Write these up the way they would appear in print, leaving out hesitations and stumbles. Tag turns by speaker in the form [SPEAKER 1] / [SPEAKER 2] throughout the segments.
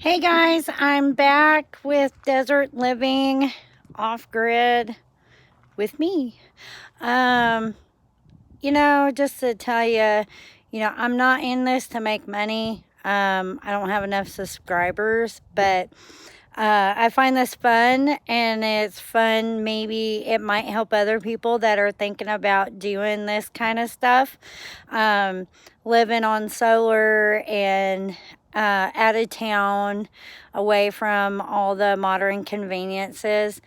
[SPEAKER 1] Hey guys, I'm back with Desert Living Off Grid with me. Um, just to tell you, I'm not in this to make money. I don't have enough subscribers, but I find this fun, and it's fun. Maybe it might help other people that are thinking about doing this kind of stuff, um, living on solar and out of town, away from all the modern conveniences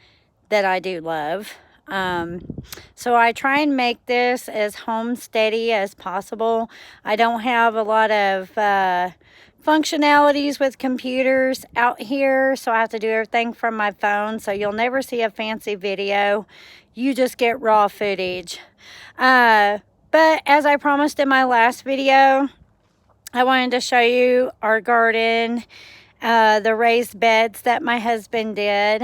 [SPEAKER 1] that I do love. Um, so I try and make this as homesteady as possible. I don't have a lot of functionalities with computers out here, so I have to do everything from my phone. So you'll never see a fancy video. You just get raw footage. But as I promised in my last video, I wanted to show you our garden, the raised beds that my husband did,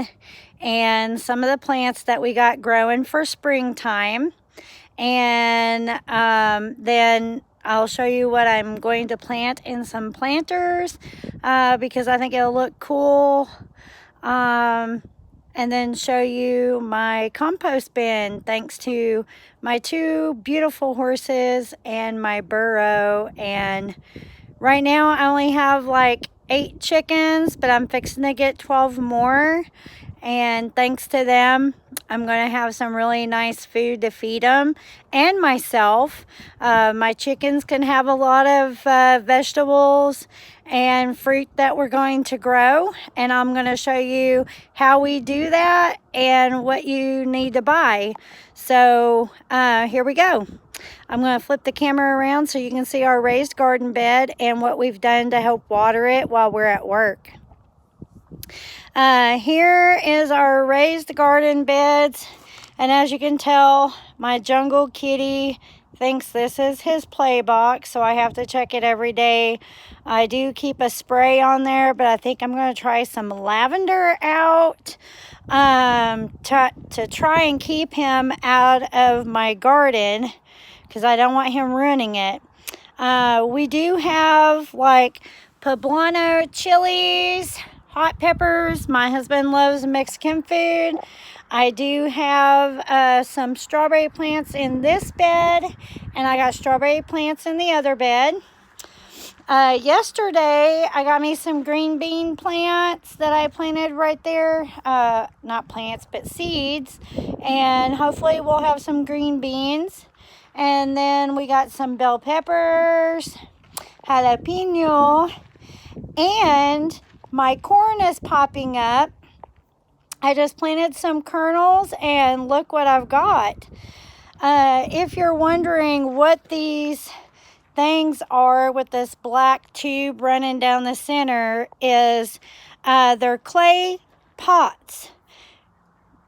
[SPEAKER 1] and some of the plants that we got growing for springtime. And then I'll show you what I'm going to plant in some planters because I think it'll look cool. And then show you my compost bin thanks to my two beautiful horses and my burro. And right now I only have like 8 chickens, but I'm fixing to get 12 more. And thanks to them, I'm going to have some really nice food to feed them and myself. My chickens can have a lot of vegetables and fruit that we're going to grow. And I'm going to show you how we do that and what you need to buy. So here we go. I'm going to flip the camera around so you can see our raised garden bed and what we've done to help water it while we're at work. Here is our raised garden beds, and as you can tell, my jungle kitty thinks this is his play box, so I have to check it every day. I do keep a spray on there, but I think I'm going to try some lavender out to try and keep him out of my garden because I don't want him ruining it. We do have like poblano chilies, hot peppers. My husband loves Mexican food. I do have some strawberry plants in this bed, and I got strawberry plants in the other bed. Yesterday, I got me some green bean plants that I planted right there. Not plants, but seeds. And hopefully we'll have some green beans. And then we got some bell peppers, jalapeno, and my corn is popping up. I just planted some kernels and look what I've got. If you're wondering what these things are with this black tube running down the center, is they're clay pots.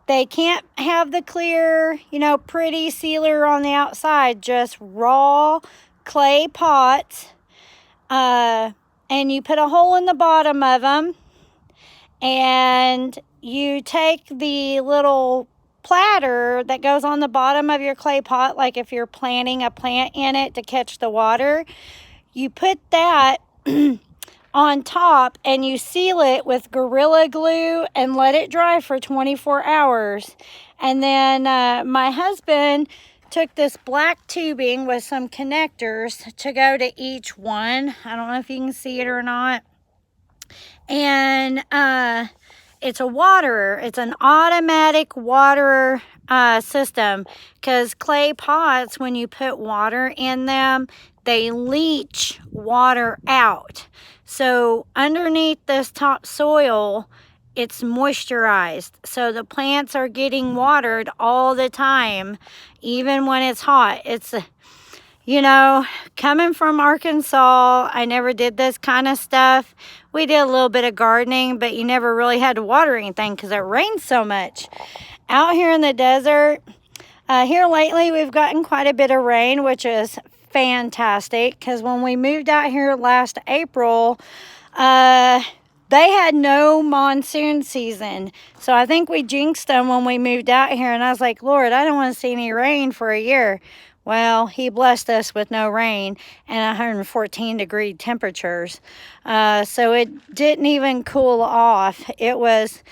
[SPEAKER 1] They can't have the clear, pretty sealer on the outside, just raw clay pots. And you put a hole in the bottom of them, and you take the little platter that goes on the bottom of your clay pot, like if you're planting a plant in it to catch the water, you put that on top and you seal it with Gorilla Glue and let it dry for 24 hours. And then my husband took this black tubing with some connectors to go to each one. I don't know if you can see it or not. And it's a waterer. It's an automatic waterer system, because clay pots, when you put water in them, they leach water out. So underneath this top soil, it's moisturized. So the plants are getting watered all the time, even when it's hot. It's, coming from Arkansas, I never did this kind of stuff. We did a little bit of gardening, but you never really had to water anything because it rains so much. Out here in the desert, here lately, we've gotten quite a bit of rain, which is fantastic, because when we moved out here last April, they had no monsoon season. So I think we jinxed them when we moved out here, and I was like, Lord, I don't want to see any rain for a year. Well, he blessed us with no rain and 114-degree temperatures. So it didn't even cool off. It was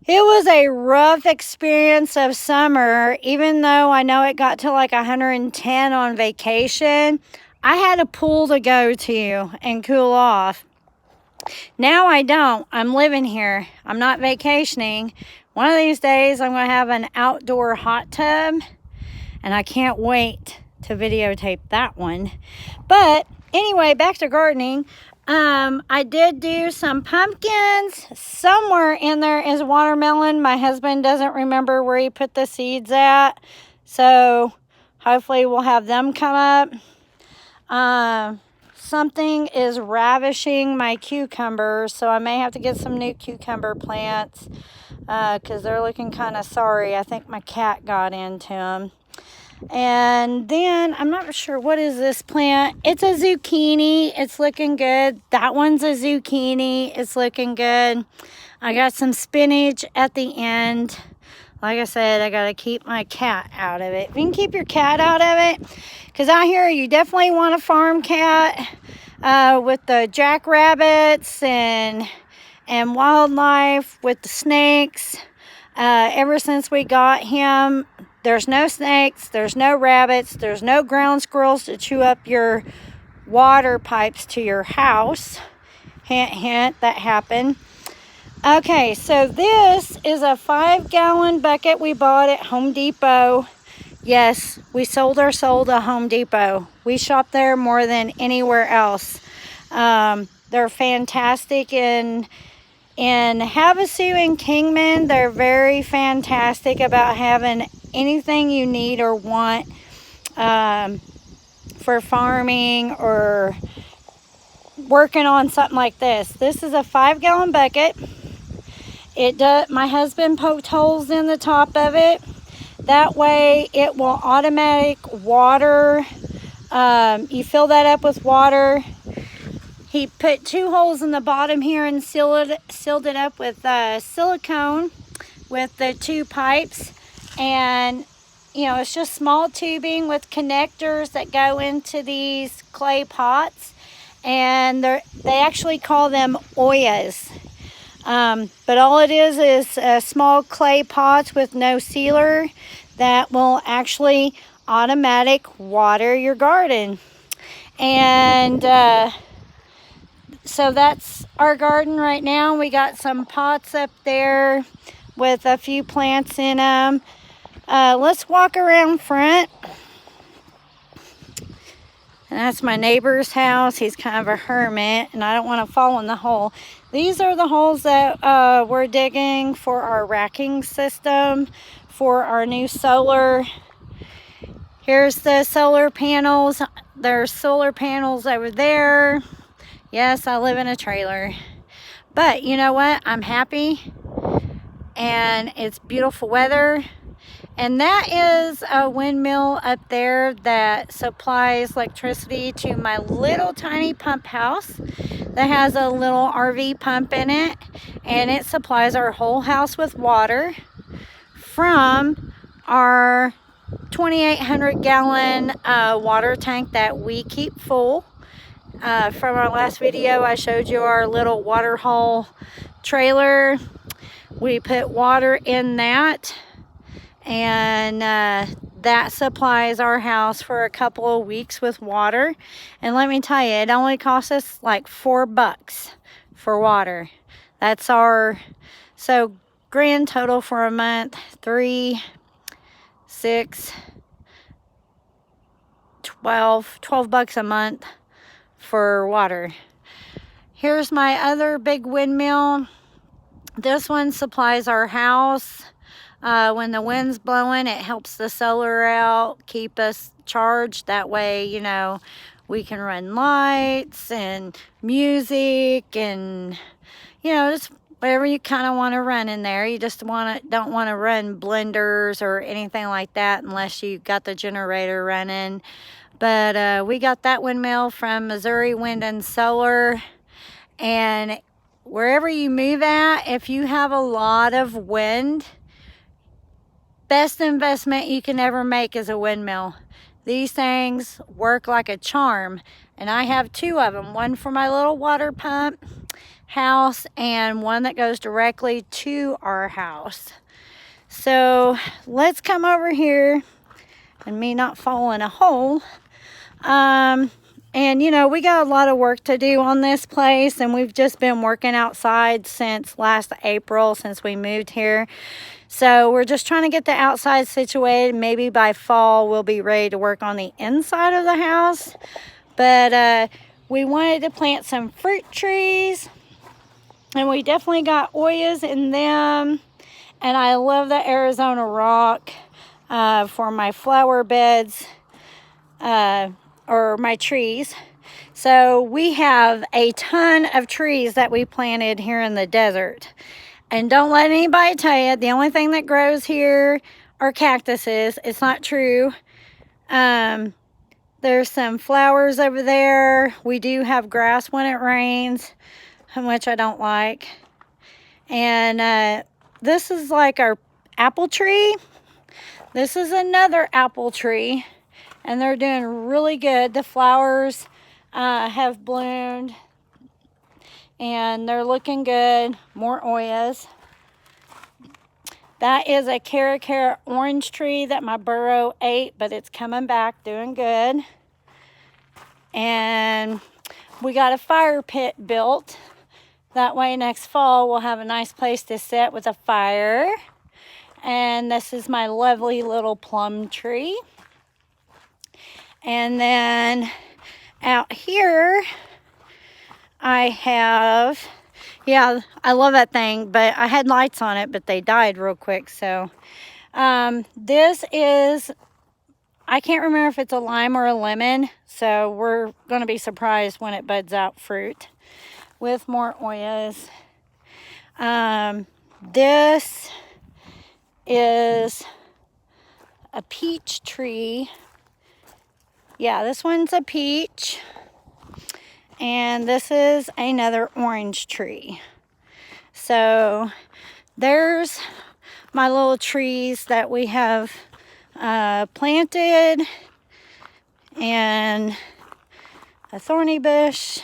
[SPEAKER 1] a rough experience of summer. Even though I know it got to like 110 on vacation, I had a pool to go to and cool off. Now I don't. I'm living here. I'm not vacationing. One of these days I'm going to have an outdoor hot tub, and I can't wait to videotape that one. But anyway, back to gardening. I did do some pumpkins. Somewhere in there is watermelon. My husband doesn't remember where he put the seeds at. So hopefully we'll have them come up. Something is ravishing my cucumbers, so I may have to get some new cucumber plants because they're looking kind of sorry. I think my cat got into them. And then I'm not sure, what is this plant? It's a zucchini. It's looking good. That one's a zucchini. It's looking good. I got some spinach at the end. Like I said, I got to keep my cat out of it. If you can keep your cat out of it, because out here you definitely want a farm cat with the jackrabbits and wildlife, with the snakes. Ever since we got him, there's no snakes, there's no rabbits, there's no ground squirrels to chew up your water pipes to your house. Hint, hint, that happened. Okay, so this is a 5-gallon bucket we bought at Home Depot. Yes, we sold our soul to Home Depot. We shop there more than anywhere else. They're fantastic in Havasu and Kingman. They're very fantastic about having anything you need or want for farming or working on something like this. This is a 5-gallon bucket. My husband poked holes in the top of it. That way it will automatic water. You fill that up with water. He put 2 holes in the bottom here and sealed it up with silicone with the 2 pipes. And, you know, it's just small tubing with connectors that go into these clay pots. And they actually call them Oyas. But all it is small clay pots with no sealer that will actually automatic water your garden. And so that's our garden right now. We got some pots up there with a few plants in them. Let's walk around front. And that's my neighbor's house. He's kind of a hermit, and I don't want to fall in the hole. These are the holes that we're digging for our racking system for our new solar. Here's the solar panels. There's solar panels over there. Yes, I live in a trailer. But you know what? I'm happy. And it's beautiful weather. And that is a windmill up there that supplies electricity to my little tiny pump house that has a little RV pump in it. And it supplies our whole house with water from our 2,800 gallon water tank that we keep full. From our last video, I showed you our little water hole trailer. We put water in that. And that supplies our house for a couple of weeks with water. And let me tell you, it only costs us like $4 for water. That's our, so grand total for a month, 3, 6, 12 bucks a month for water. Here's my other big windmill. This one supplies our house. When the wind's blowing, it helps the solar out, keep us charged. That way, you know, we can run lights and music and, you know, just whatever you kind of want to run in there. You just don't want to run blenders or anything like that unless you got the generator running. But we got that windmill from Missouri Wind and Solar. And wherever you move at, if you have a lot of wind, best investment you can ever make is a windmill. These things work like a charm. And I have 2 of them, one for my little water pump house and one that goes directly to our house. So let's come over here and me not fall in a hole. And you know, we got a lot of work to do on this place, and we've just been working outside since last April, since we moved here. So we're just trying to get the outside situated. Maybe by fall we'll be ready to work on the inside of the house. But we wanted to plant some fruit trees, and we definitely got Oyas in them. And I love the Arizona rock for my flower beds or my trees. So we have a ton of trees that we planted here in the desert. And don't let anybody tell you the only thing that grows here are cactuses. It's not true. There's some flowers over there. We do have grass when it rains, which I don't like. And this is like our apple tree. This is another apple tree, and they're doing really good. The flowers have bloomed, and they're looking good. More Oyas. That is a Caracara orange tree that my burro ate, but it's coming back, doing good. And we got a fire pit built. That way next fall we'll have a nice place to sit with a fire. And this is my lovely little plum tree. And then out here I have, yeah, I love that thing, but I had lights on it, but they died real quick. So this is, I can't remember if it's a lime or a lemon, so we're going to be surprised when it buds out fruit with more Oyas. This is a peach tree. Yeah, this one's a peach. And this is another orange tree. So there's my little trees that we have planted, and a thorny bush